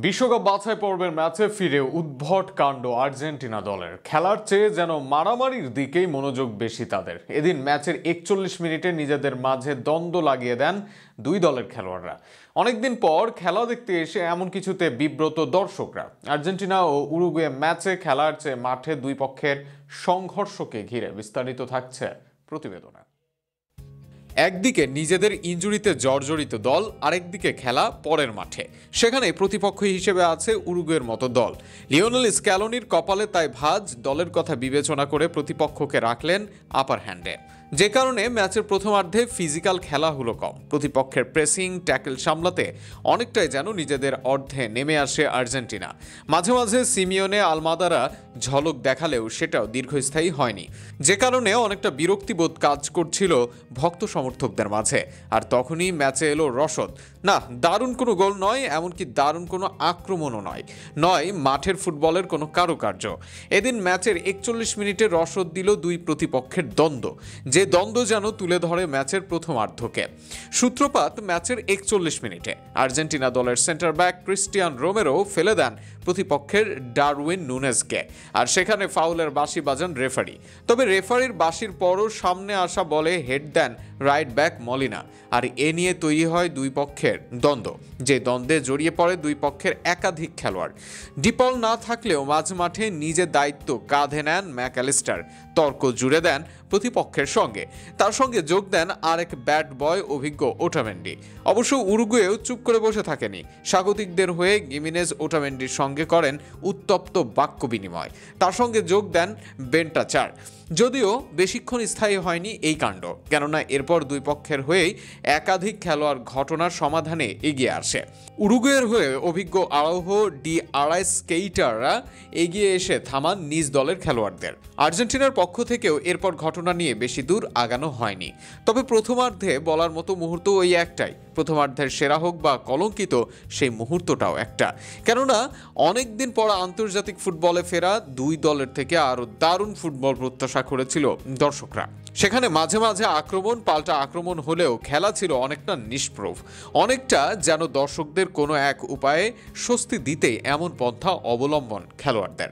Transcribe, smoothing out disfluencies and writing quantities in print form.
বিশ্বকাপ বাছাই পর্বের ম্যাচে ফিরে উদ্ভট কাণ্ড আর্জেন্টিনা দলের। খেলার চেয়ে যেন মারামারির দিকেই মনোযোগ বেশি তাদের। এদিন ম্যাচের ৪১ মিনিটে নিজেদের মাঝে দ্বন্দ্ব লাগিয়ে দেন দুই দলের খেলোয়াড়রা। অনেকদিন পর খেলা দেখতে এসে এমন কিছুতে বিব্রত দর্শকরা। আর্জেন্টিনা ও উরুগুয়ে ম্যাচে খেলার চেয়ে মাঠে দুই পক্ষের সংঘর্ষকে ঘিরে বিস্তারিত থাকছে প্রতিবেদনে। একদিকে নিজেদের ইনজুরিতে জর্জরিত দল, আরেকদিকে খেলা পরের মাঠে। সেখানে প্রতিপক্ষ হিসেবে আছে উরুগুয়ের মতো দল। লিওনেল স্ক্যালোনির কপালে তাই ভাঁজ, দলের কথা বিবেচনা করে প্রতিপক্ষকে রাখলেন আপার হ্যান্ডে। যে কারণে ম্যাচের প্রথমার্ধে ফিজিক্যাল খেলা হলো কম। প্রতিপক্ষের প্রেসিং ট্যাকেল সামলাতে অনেকটাই যেন নিজেদের অর্ধে নেমে আসে আর্জেন্টিনা। মাঝে মাঝে সিমিওনে আলমাদারা ঝলক দেখালেও সেটাও দীর্ঘস্থায়ী হয়নি, যে কারণে অনেকটা বিরক্তিবোধ কাজ করছিল ভক্ত সমর্থকদের মাঝে। আর তখনই ম্যাচে এলো রসদ। না, দারুণ কোনো গোল নয়, এমনকি দারুণ কোনো আক্রমণও নয় মাঠের ফুটবলের কোনো কারুকার্য। এদিন ম্যাচের ৪১ মিনিটে রসদ দিল দুই প্রতিপক্ষের দ্বন্দ্ব, যে দ্বন্দ্ব যেন তুলে ধরে ম্যাচের প্রথমার্ধকে। সূত্রপাত ম্যাচের ৪১ মিনিটে আর্জেন্টিনা দলের সেন্টার ব্যাক ক্রিস্টিয়ান রোমেরো ফেলে দেন প্রতিপক্ষের ডারউইন নুনেজকে, আর সেখানে ফাউলের বাঁশি বাজান রেফারি। তবে রেফারির বাঁশির পরও সামনে আসা বলে হেড দেন রাইট ব্যাক মলিনা, আর এ নিয়ে তৈরি হয় দুই পক্ষের দ্বন্দ্ব, যে দ্বন্দ্বে জড়িয়ে পড়ে দুই পক্ষের একাধিক খেলোয়াড়। ডিপল না থাকলেও মাঝ মাঠে নিজের দায়িত্ব কাঁধে নেন ম্যাকঅ্যালিস্টার, তর্ক জুড়ে দেন প্রতিপক্ষের সঙ্গে। তার সঙ্গে যোগ দেন আরেক ব্যাট বয় অভিজ্ঞ ওটামেন্ডি। অবশ্য উরুগুয়েও চুপ করে বসে থাকেনি। স্বাগতিকদের হয়ে গিমেনেজ ওটামেন্ডির সঙ্গে করেন উত্তপ্ত বাক্য বিনিময়। তার সঙ্গে যোগ দেন বেন্টাচার। যদিও বেশিক্ষণ স্থায়ী হয়নি এই কাণ্ড, কেননা এরপর দুই পক্ষের হয়েই একাধিক খেলোয়াড় ঘটনার সমাধানে এগিয়ে আসে। উরুগুয়ের হয়ে অভিজ্ঞ আরাউহো ডি আরাইসকেইটাররা এগিয়ে এসে থামান নিজ দলের খেলোয়াড়দের। আর্জেন্টিনার পক্ষ থেকেও এরপর ঘটনা নিয়ে বেশি দূর আগানো হয়নি। তবে প্রথমার্ধে বলার মতো মুহূর্ত ওই একটাই। প্রথমার্ধের সেরা হোক বা কলঙ্কিত, সেই মুহূর্তটাও একটা। কেননা অনেকদিন পর আন্তর্জাতিক ফুটবলে ফেরা দুই দলের থেকে আরও দারুণ ফুটবল প্রত্যাশা করেছিল দর্শকরা। সেখানে মাঝে মাঝে আক্রমণ পাল্টা আক্রমণ হলেও খেলা ছিল অনেকটা নিষ্প্রভ, অনেকটা যেন দর্শকদের কোনো এক উপায়ে স্বস্তি দিতেই এমন পন্থা অবলম্বন খেলোয়াড়দের।